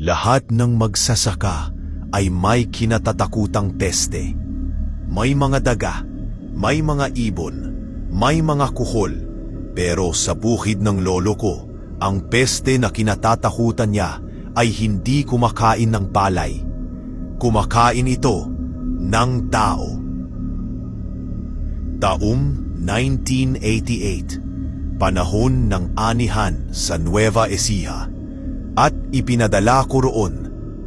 Lahat ng magsasaka ay may kinatatakutang peste. May mga daga, may mga ibon, may mga kuhol. Pero sa bukid ng lolo ko, ang peste na kinatatakutan niya ay hindi kumakain ng palay. Kumakain ito ng tao. Taong 1988, panahon ng anihan sa Nueva Ecija, at ipinadala ko roon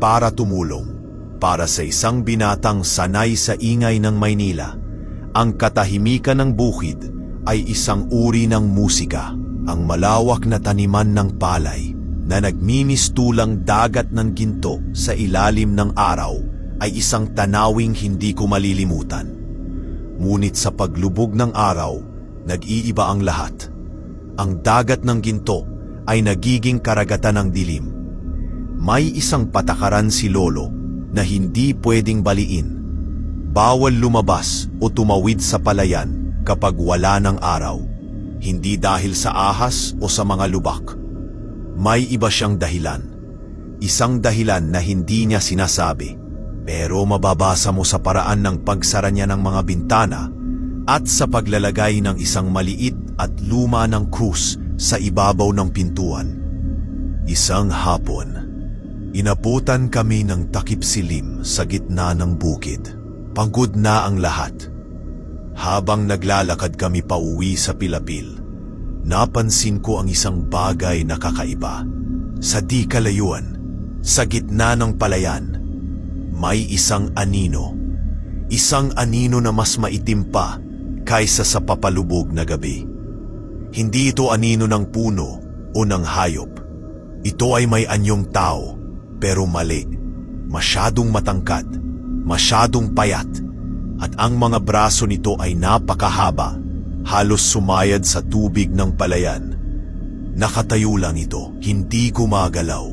para tumulong. Para sa isang binatang sanay sa ingay ng Maynila, ang katahimikan ng bukid ay isang uri ng musika. Ang malawak na taniman ng palay na nagmimistulang dagat ng ginto sa ilalim ng araw ay isang tanawing hindi ko malilimutan. Ngunit sa paglubog ng araw, nag-iiba ang lahat. Ang dagat ng ginto ay nagiging karagatan ng dilim. May isang patakaran si Lolo na hindi pwedeng baliin. Bawal lumabas o tumawid sa palayan kapag wala ng araw. Hindi dahil sa ahas o sa mga lubak. May iba siyang dahilan. Isang dahilan na hindi niya sinasabi. Pero mababasa mo sa paraan ng pagsara niya ng mga bintana at sa paglalagay ng isang maliit at luma ng krus sa ibabaw ng pintuan. Isang hapon, inabutan kami ng takip silim sa gitna ng bukid. Pagod na ang lahat. Habang naglalakad kami pauwi sa Pilapil, napansin ko ang isang bagay na kakaiba. Sa di kalayuan, sa gitna ng palayan, may isang anino. Isang anino na mas maitim pa kaysa sa papalubog na gabi. Hindi ito anino ng puno o ng hayop. Ito ay may anyong tao, pero mali. Masyadong matangkad, masyadong payat, at ang mga braso nito ay napakahaba, halos sumayad sa tubig ng palayan. Nakatayo lang ito, hindi gumagalaw.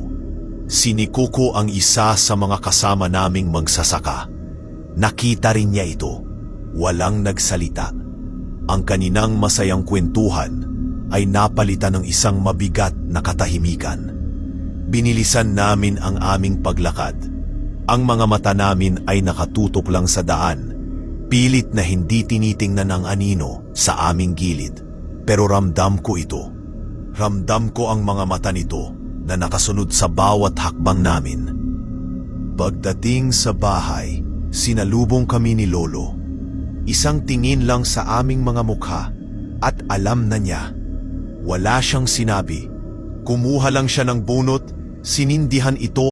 Sinikuko ang isa sa mga kasama naming magsasaka. Nakita rin niya ito. Walang nagsalita. Ang kaninang masayang kwentuhan ay napalitan ng isang mabigat na katahimikan. Binilisan namin ang aming paglakad. Ang mga mata namin ay nakatutok lang sa daan, pilit na hindi tinitingnan ang anino sa aming gilid. Pero ramdam ko ito. Ramdam ko ang mga mata nito na nakasunod sa bawat hakbang namin. Pagdating sa bahay, sinalubong kami ni Lolo. Isang tingin lang sa aming mga mukha at alam na niya. Wala siyang sinabi. Kumuha lang siya ng bunot, sinindihan ito